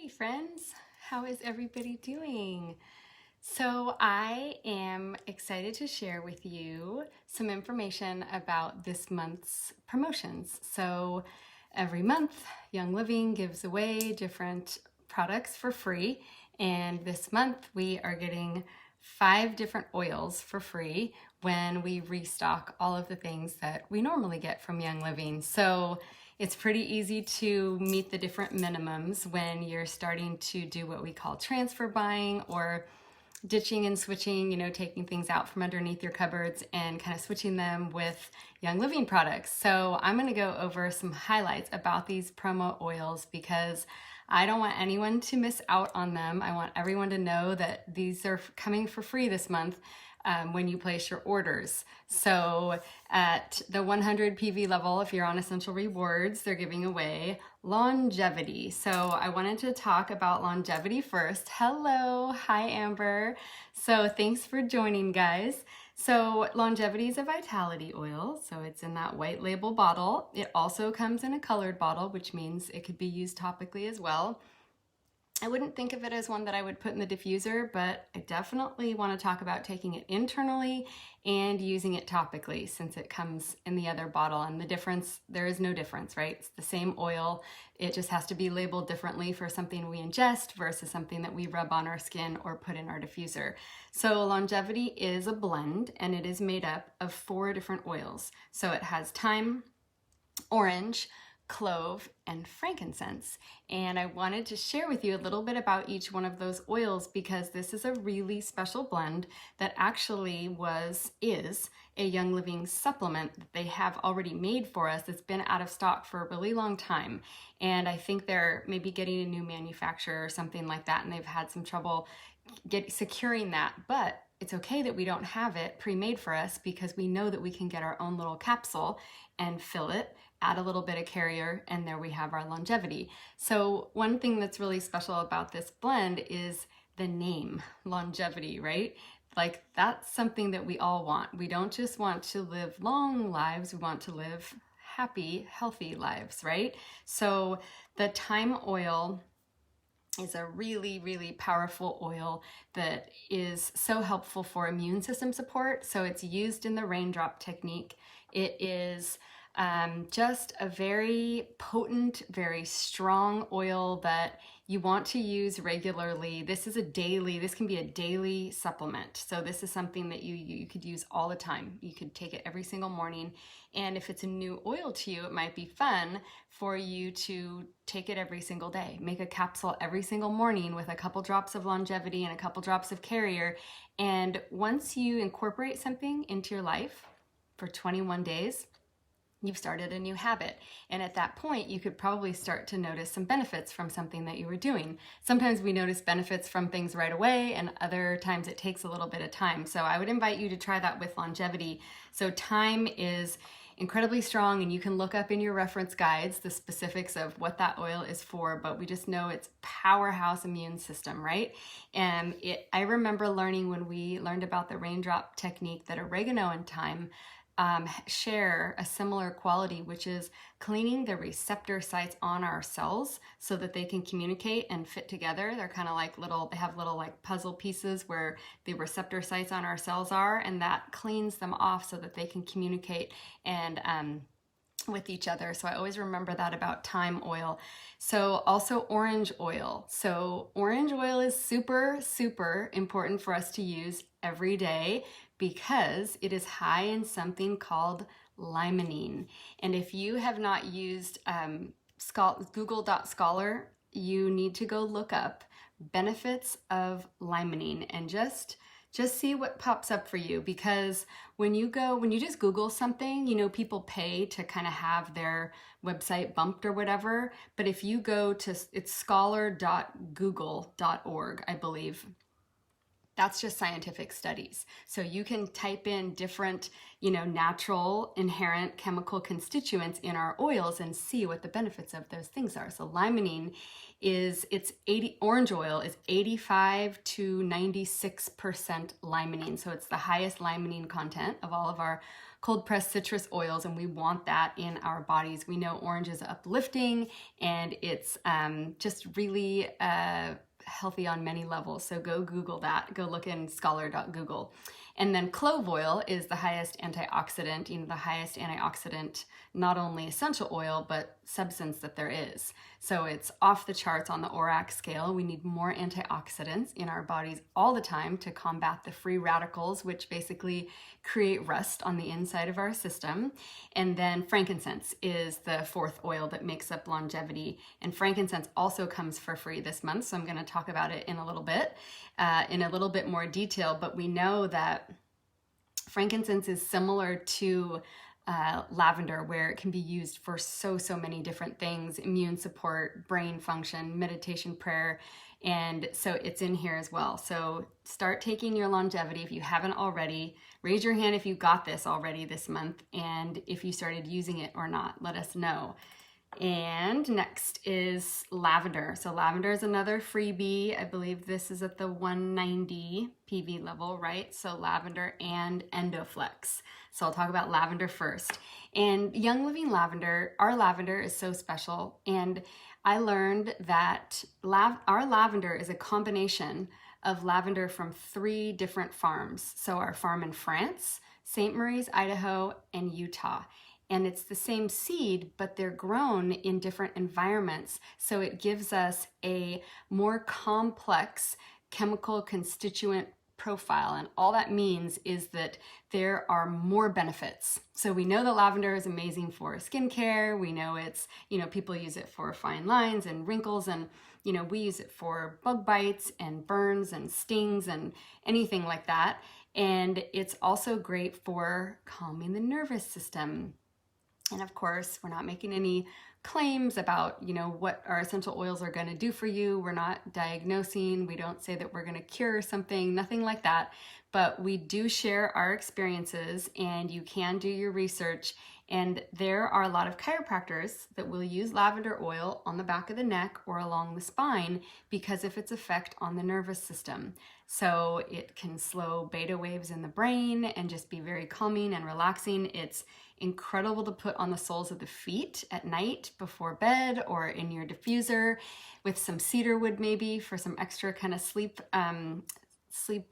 Hi friends, how is everybody doing? So I am excited to share with you some information about this month's promotions. So every month, Young Living gives away different products for free, and this month we are getting 5 different oils for free when we restock all of the things that we normally get from Young Living. So it's pretty easy to meet the different minimums when you're starting to do what we call transfer buying or ditching and switching, taking things out from underneath your cupboards and kind of switching them with Young Living products. So I'm going to go over some highlights about these promo oils because I don't want anyone to miss out on them. I want everyone to know that these are coming for free this month when you place your orders. So at the 100 PV level, if you're on Essential Rewards, they're giving away longevity. So I wanted to talk about longevity first. Hello, hi Amber. So thanks for joining, guys. So longevity is a vitality oil, so it's in that white label bottle. It also comes in a colored bottle, which means it could be used topically as well. I wouldn't think of it as one that I would put in the diffuser, but I definitely want to talk about taking it internally and using it topically since it comes in the other bottle. And the difference, there is no difference, right? It's the same oil. It just has to be labeled differently for something we ingest versus something that we rub on our skin or put in our diffuser. So longevity is a blend and it is made up of 4 different oils. So it has thyme, orange, clove, and frankincense. And I wanted to share with you a little bit about each one of those oils because this is a really special blend that actually is a Young Living supplement that they have already made for us that's been out of stock for a really long time. And I think they're maybe getting a new manufacturer or something like that, and they've had some trouble securing that. But it's okay that we don't have it pre-made for us because we know that we can get our own little capsule and fill it, add a little bit of carrier, and there we have our longevity. So one thing that's really special about this blend is the name, longevity, right? Like that's something that we all want. We don't just want to live long lives, we want to live happy, healthy lives, right? So the thyme oil is a really, really powerful oil that is so helpful for immune system support. So it's used in the raindrop technique. It is just a very potent, very strong oil that you want to use regularly. This can be a daily supplement. So this is something that you could use all the time. You could take it every single morning. And if it's a new oil to you, it might be fun for you to take it every single day. Make a capsule every single morning with a couple drops of longevity and a couple drops of carrier. And once you incorporate something into your life for 21 days, you've started a new habit. And at that point, you could probably start to notice some benefits from something that you were doing. Sometimes we notice benefits from things right away, and other times it takes a little bit of time. So I would invite you to try that with longevity. So thyme is incredibly strong, and you can look up in your reference guides the specifics of what that oil is for, but we just know it's powerhouse immune system, right? And I remember learning when we learned about the raindrop technique that oregano and thyme share a similar quality, which is cleaning the receptor sites on our cells so that they can communicate and fit together. They're kind of like they have little like puzzle pieces where the receptor sites on our cells are, and that cleans them off so that they can communicate and with each other. So I always remember that about thyme oil. So also orange oil. So orange oil is super, super important for us to use every day because it is high in something called limonene. And if you have not used Google.Scholar, you need to go look up benefits of limonene and just see what pops up for you, because when you just Google something, people pay to kind of have their website bumped or whatever. But if you go to, it's scholar.google.org, I believe. That's just scientific studies. So you can type in different, natural inherent chemical constituents in our oils and see what the benefits of those things are. So limonene orange oil is 85 to 96% limonene. So it's the highest limonene content of all of our cold pressed citrus oils, and we want that in our bodies. We know orange is uplifting, and it's just really healthy on many levels. So go Google that. Go look in scholar.google. And then clove oil is the highest antioxidant, the highest antioxidant, not only essential oil, but substance that there is. So it's off the charts on the ORAC scale. We need more antioxidants in our bodies all the time to combat the free radicals, which basically create rust on the inside of our system. And then frankincense is the fourth oil that makes up longevity. And frankincense also comes for free this month, so I'm going to talk about it in a little bit more detail. But we know that frankincense is similar to lavender, where it can be used for so many different things: immune support, brain function, meditation, prayer. And so it's in here as well. So start taking your longevity if you haven't already. Raise your hand if you got this already this month, and if you started using it or not, let us know. And next is lavender. So lavender is another freebie. I believe this is at the 190 PV level, right? So lavender and EndoFlex. So I'll talk about lavender first. And Young Living lavender, our lavender is so special. And I learned that our lavender is a combination of lavender from 3 different farms. So our farm in France, St. Mary's, Idaho, and Utah. And it's the same seed, but they're grown in different environments. So it gives us a more complex chemical constituent profile. And all that means is that there are more benefits. So we know that lavender is amazing for skincare. We know it's, people use it for fine lines and wrinkles, and we use it for bug bites and burns and stings and anything like that. And it's also great for calming the nervous system. And of course, we're not making any claims about, what our essential oils are going to do for you. We're not diagnosing. We don't say that we're going to cure something, nothing like that. But we do share our experiences, and you can do your research. And there are a lot of chiropractors that will use lavender oil on the back of the neck or along the spine because of its effect on the nervous system. So it can slow beta waves in the brain and just be very calming and relaxing. It's incredible to put on the soles of the feet at night before bed, or in your diffuser with some cedar wood maybe for some extra kind of sleep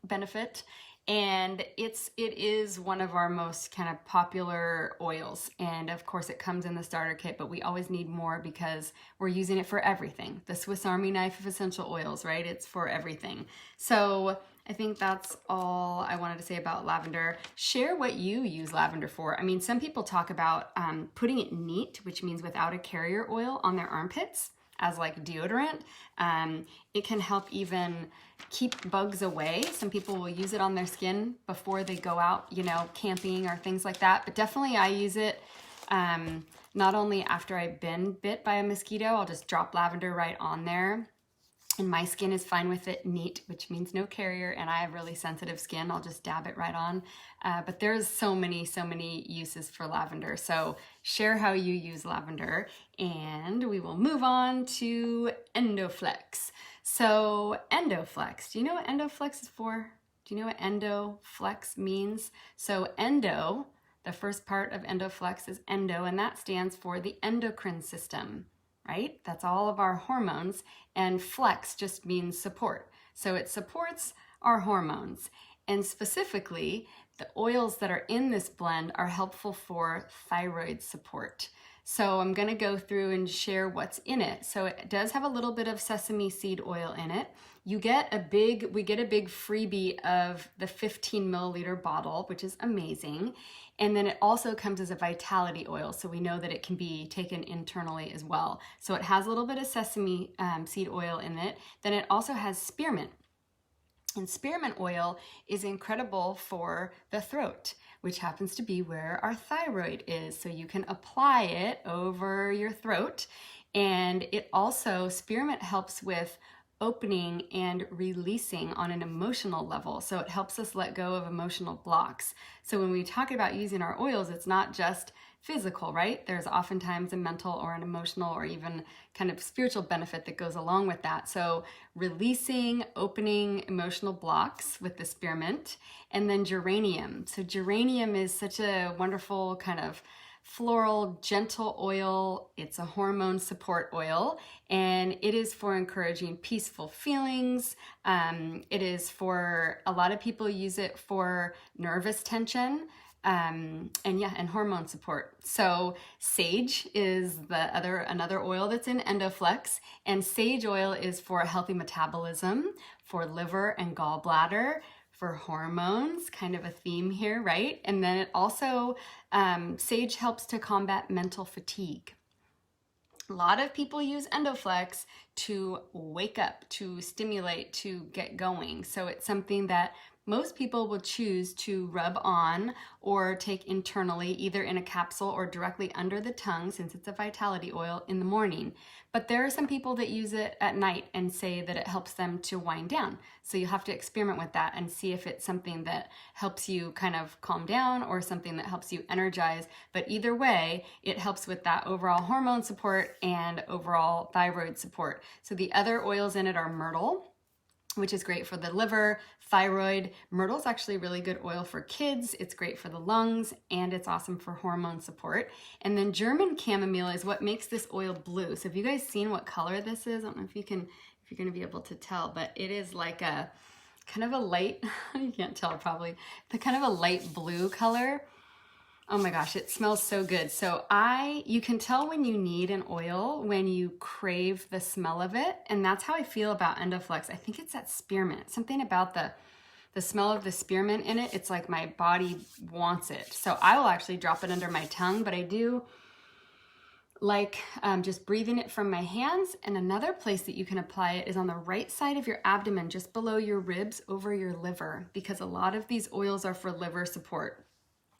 benefit. And it is one of our most kind of popular oils. And of course it comes in the starter kit, but we always need more because we're using it for everything. The Swiss Army knife of essential oils, right? It's for everything. So I think that's all I wanted to say about lavender. Share what you use lavender for. I mean, some people talk about putting it neat, which means without a carrier oil, on their armpits as like deodorant. It can help even keep bugs away. Some people will use it on their skin before they go out, camping or things like that. But definitely I use it not only after I've been bit by a mosquito. I'll just drop lavender right on there. And my skin is fine with it neat, which means no carrier, and I have really sensitive skin. I'll just dab it right on. But there's so many uses for lavender. So share how you use lavender, and we will move on to EndoFlex. So EndoFlex, do you know what EndoFlex is for? Do you know what EndoFlex means? So endo, the first part of EndoFlex is endo, and that stands for the endocrine system. Right? That's all of our hormones, and flex just means support. So it supports our hormones, and specifically the oils that are in this blend are helpful for thyroid support. So I'm going to go through and share what's in it. So it does have a little bit of sesame seed oil in it. We get a big freebie of the 15 milliliter bottle, which is amazing. And then it also comes as a vitality oil, so we know that it can be taken internally as well. So it has a little bit of sesame seed oil in it. Then it also has spearmint. And spearmint oil is incredible for the throat, which happens to be where our thyroid is. So you can apply it over your throat. And it also, spearmint helps with opening and releasing on an emotional level. So it helps us let go of emotional blocks. So when we talk about using our oils, it's not just physical, right? There's oftentimes a mental or an emotional or even kind of spiritual benefit that goes along with that. So releasing, opening emotional blocks with the spearmint, and then geranium. So geranium is such a wonderful kind of floral, gentle oil. It's a hormone support oil, and it is for encouraging peaceful feelings. It is for, a lot of people use it for nervous tension. And hormone support. So sage is another oil that's in EndoFlex, and sage oil is for a healthy metabolism, for liver and gallbladder, for hormones, kind of a theme here, right? And then it also, sage helps to combat mental fatigue. A lot of people use EndoFlex to wake up, to stimulate, to get going. So it's something that most people will choose to rub on or take internally, either in a capsule or directly under the tongue, since it's a vitality oil, in the morning. But there are some people that use it at night and say that it helps them to wind down. So you'll have to experiment with that and see if it's something that helps you kind of calm down or something that helps you energize. But either way, it helps with that overall hormone support and overall thyroid support. So the other oils in it are myrtle, which is great for the liver, thyroid. Myrtle is actually a really good oil for kids. It's great for the lungs, and it's awesome for hormone support. And then German chamomile is what makes this oil blue. So have you guys seen what color this is? I don't know if you're gonna be able to tell, but it is like a kind of a light, you can't tell probably, the kind of a light blue color. Oh my gosh, it smells so good. So you can tell when you need an oil when you crave the smell of it. And that's how I feel about EndoFlex. I think it's that spearmint, something about the smell of the spearmint in it. It's like my body wants it. So I will actually drop it under my tongue, but I do like just breathing it from my hands. And another place that you can apply it is on the right side of your abdomen, just below your ribs, over your liver, because a lot of these oils are for liver support.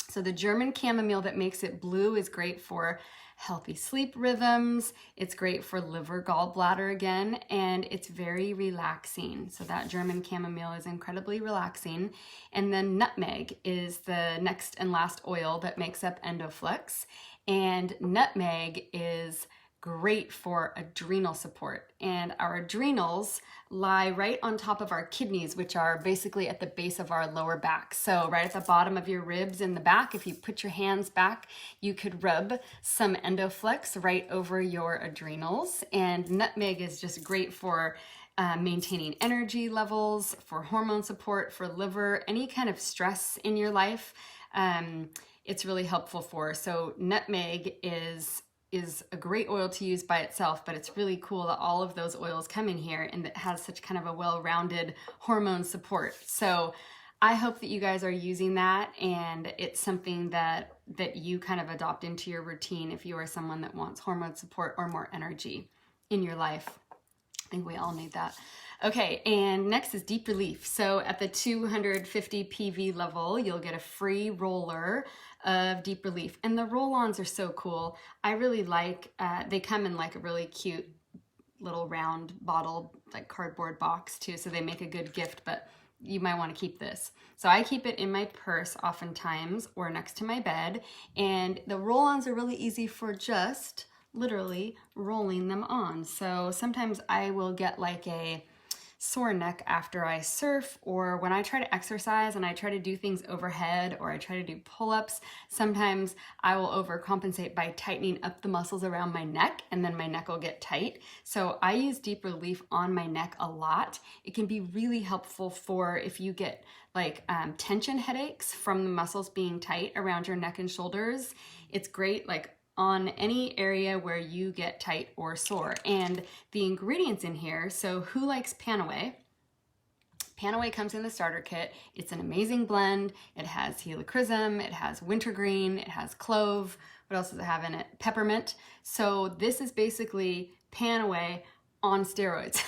So the German chamomile that makes it blue is great for healthy sleep rhythms. It's great for liver, gallbladder again, and it's very relaxing. So that German chamomile is incredibly relaxing. And then nutmeg is the next and last oil that makes up EndoFlex. And nutmeg is great for adrenal support. And our adrenals lie right on top of our kidneys, which are basically at the base of our lower back. So right at the bottom of your ribs in the back, if you put your hands back, you could rub some EndoFlex right over your adrenals. And nutmeg is just great for maintaining energy levels, for hormone support, for liver, any kind of stress in your life. It's really helpful for. So nutmeg is a great oil to use by itself, but it's really cool that all of those oils come in here and that has such kind of a well-rounded hormone support. So I hope that you guys are using that, and it's something that you kind of adopt into your routine if you are someone that wants hormone support or more energy in your life. I think we all need that. Okay, and next is Deep Relief. So at the 250 PV level, you'll get a free roller of Deep Relief. And the roll-ons are so cool. I really like, they come in like a really cute little round bottle, like cardboard box too, so they make a good gift, but you might want to keep this. So I keep it in my purse oftentimes or next to my bed, and the roll-ons are really easy for just literally rolling them on. So sometimes I will get like a sore neck after I surf, or when I try to exercise and I try to do things overhead, or I try to do pull-ups, sometimes I will overcompensate by tightening up the muscles around my neck, and then my neck will get tight. So I use Deep Relief on my neck a lot. It can be really helpful for if you get like tension headaches from the muscles being tight around your neck and shoulders. It's great like on any area where you get tight or sore. And the ingredients in here, so who likes Panaway? Panaway comes in the starter kit. It's an amazing blend. It has helichrysum, it has wintergreen, it has clove. What else does it have in it? Peppermint. So this is basically Panaway on steroids.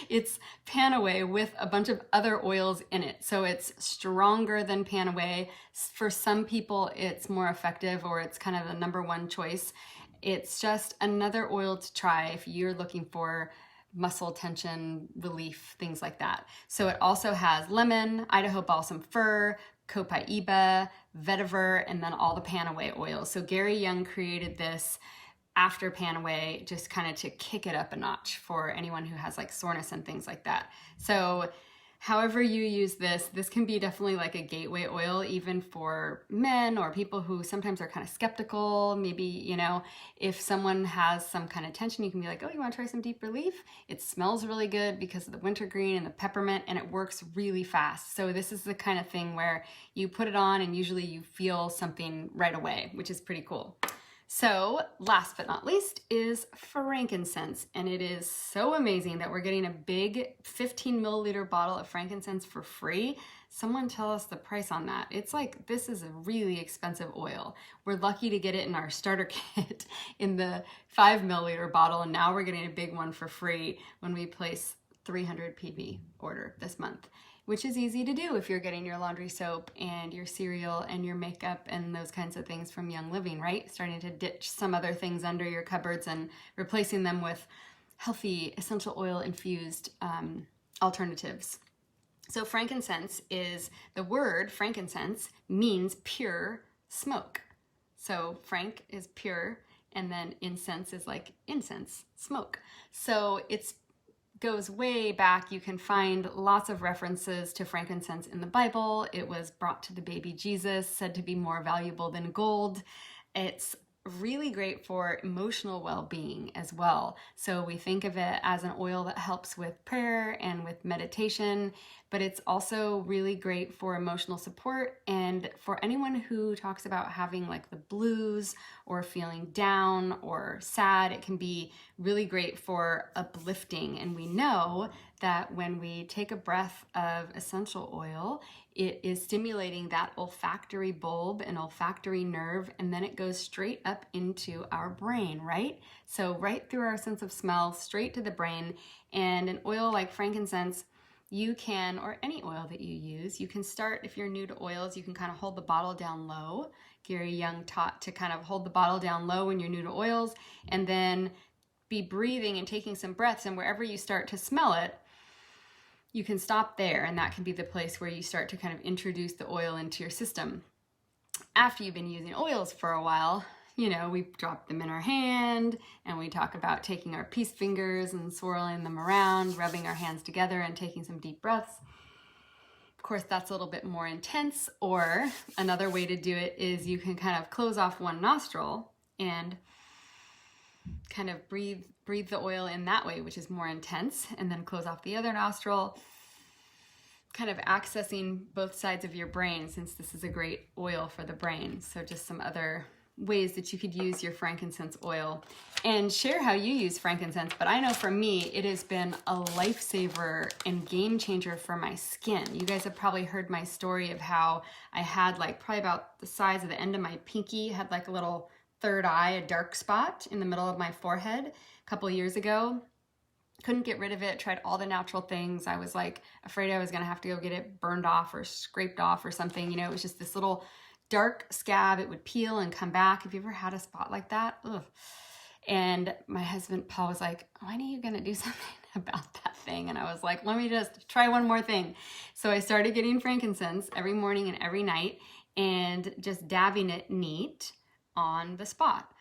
It's Panaway with a bunch of other oils in it. So it's stronger than Panaway. For some people, it's more effective, or it's kind of the #1 choice. It's just another oil to try if you're looking for muscle tension relief, things like that. So it also has lemon, Idaho balsam fir, copaiba, vetiver, and then all the Panaway oils. So Gary Young created this after Panaway, just kind of to kick it up a notch for anyone who has like soreness and things like that. So however you use this can be definitely like a gateway oil, even for men or people who sometimes are kind of skeptical. Maybe, you know, if someone has some kind of tension, you can be like, oh, you want to try some deep relief? It smells really good because of the wintergreen and the peppermint, and it works really fast. So this is the kind of thing where you put it on and usually you feel something right away, which is pretty cool. So last but not least is frankincense, and it is so amazing that we're getting a big 15 milliliter bottle of frankincense for free. Someone tell us the price on that. It's like, this is a really expensive oil. We're lucky to get it in our starter kit in the 5 milliliter bottle, and now we're getting a big one for free when we place 300 PB order this month, which is easy to do if you're getting your laundry soap and your cereal and your makeup and those kinds of things from Young Living, right? Starting to ditch some other things under your cupboards and replacing them with healthy essential oil infused alternatives. So frankincense is, the word frankincense means pure smoke. So frank is pure, and then incense is like incense, smoke. So it's goes way back. You can find lots of references to frankincense in the Bible. It was brought to the baby Jesus, said to be more valuable than gold. It's really great for emotional well-being as well. So we think of it as an oil that helps with prayer and with meditation, but it's also really great for emotional support. And for anyone who talks about having like the blues or feeling down or sad, it can be really great for uplifting. And we know that when we take a breath of essential oil, it is stimulating that olfactory bulb and olfactory nerve, and then it goes straight up into our brain, right? So right through our sense of smell, straight to the brain. And an oil like frankincense, you can, or any oil that you use, you can start, if you're new to oils, you can kind of hold the bottle down low. Gary Young taught to kind of hold the bottle down low when you're new to oils, and then be breathing and taking some breaths, and wherever you start to smell it, you can stop there, and that can be the place where you start to kind of introduce the oil into your system. After you've been using oils for a while, you know, we drop them in our hand, and we talk about taking our peace fingers and swirling them around, rubbing our hands together and taking some deep breaths. Of course, that's a little bit more intense, or another way to do it is you can kind of close off one nostril and kind of breathe the oil in that way, which is more intense, and then close off the other nostril, kind of accessing both sides of your brain, since this is a great oil for the brain. So just some other ways that you could use your frankincense oil, and share how you use frankincense. But I know for me, it has been a lifesaver and game changer for my skin. You guys have probably heard my story of how I had like probably about the size of the end of my pinky, had like a little third eye, a dark spot in the middle of my forehead a couple years ago. Couldn't get rid of it, tried all the natural things. I was like afraid I was gonna have to go get it burned off or scraped off or something. You know, it was just this little dark scab. It would peel and come back. Have you ever had a spot like that? Ugh. And my husband, Paul, was like, when are you gonna do something about that thing? And I was like, let me just try one more thing. So I started getting frankincense every morning and every night and just dabbing it neat on the spot,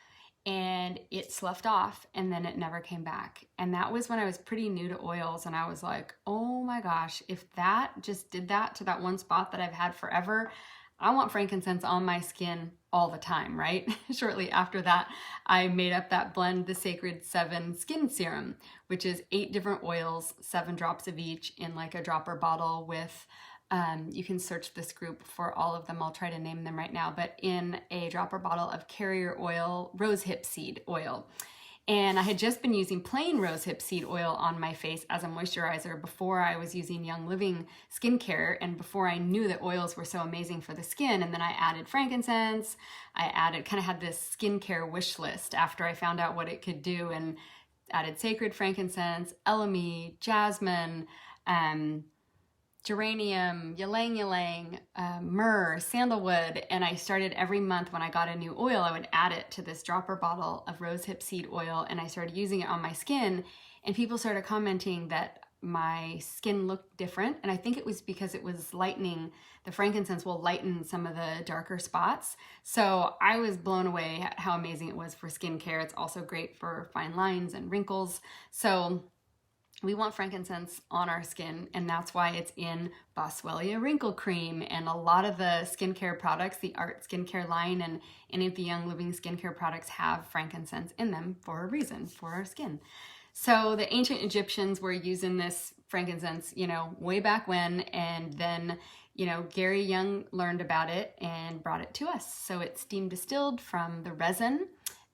and it sloughed off, and then it never came back. And that was when I was pretty new to oils, and I was like, oh my gosh, if that just did that to that one spot that I've had forever, I want frankincense on my skin all the time, right? Shortly after that, I made up that blend, the Sacred 7 Skin Serum, which is 8 different oils, 7 drops of each in like a dropper bottle with you can search this group for all of them. I'll try to name them right now, but in a dropper bottle of carrier oil, rosehip seed oil. And I had just been using plain rosehip seed oil on my face as a moisturizer before I was using Young Living skincare, and before I knew that oils were so amazing for the skin. And then I added frankincense. I kind of had this skincare wish list after I found out what it could do, and added sacred frankincense, elemi, jasmine, geranium, ylang ylang, myrrh, sandalwood, and I started every month when I got a new oil, I would add it to this dropper bottle of rosehip seed oil, and I started using it on my skin, and people started commenting that my skin looked different, and I think it was because it was lightening. The frankincense will lighten some of the darker spots. So I was blown away at how amazing it was for skincare. It's also great for fine lines and wrinkles. So we want frankincense on our skin, and that's why it's in Boswellia wrinkle cream and a lot of the skincare products. The Art skincare line and any of the Young Living skincare products have frankincense in them for a reason, for our skin. So the ancient Egyptians were using this frankincense, way back when, and then, Gary Young learned about it and brought it to us. So it's steam distilled from the resin.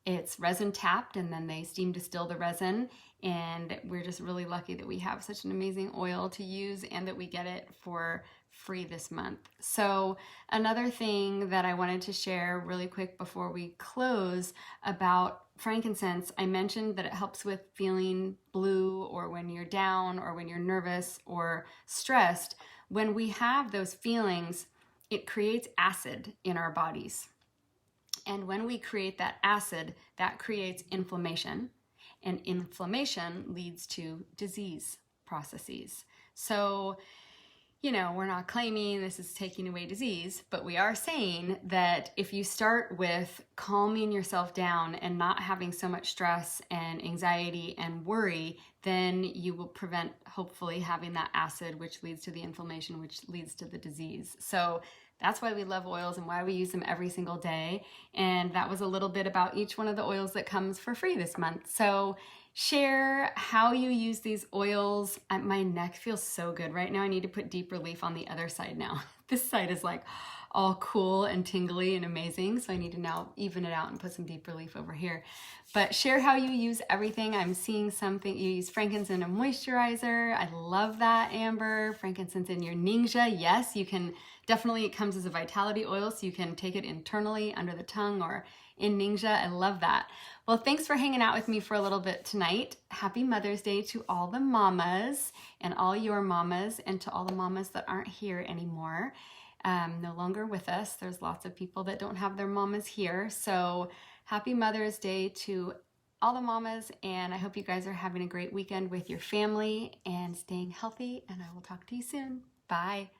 It's resin tapped, and then they steam distill the resin, and we're just really lucky that we have such an amazing oil to use and that we get it for free this month. So another thing that I wanted to share really quick before we close about frankincense, I mentioned that it helps with feeling blue or when you're down or when you're nervous or stressed. When we have those feelings, it creates acid in our bodies. And when we create that acid, that creates inflammation. And inflammation leads to disease processes. So, we're not claiming this is taking away disease, but we are saying that if you start with calming yourself down and not having so much stress and anxiety and worry, then you will prevent, hopefully, having that acid, which leads to the inflammation, which leads to the disease. So that's why we love oils and why we use them every single day. And that was a little bit about each one of the oils that comes for free this month. So share how you use these oils. My neck feels so good right now. I need to put deep relief on the other side now. This side is like all cool and tingly and amazing. So I need to now even it out and put some deep relief over here. But share how you use everything. I'm seeing something, you use frankincense in a moisturizer. I love that, Amber. Frankincense in your Ningxia. Yes, you can definitely, it comes as a vitality oil, so you can take it internally under the tongue or in Ningxia. I love that. Well, thanks for hanging out with me for a little bit tonight. Happy Mother's Day to all the mamas and all your mamas, and to all the mamas that aren't here anymore, no longer with us. There's lots of people that don't have their mamas here. So happy Mother's Day to all the mamas, and I hope you guys are having a great weekend with your family and staying healthy, and I will talk to you soon. Bye.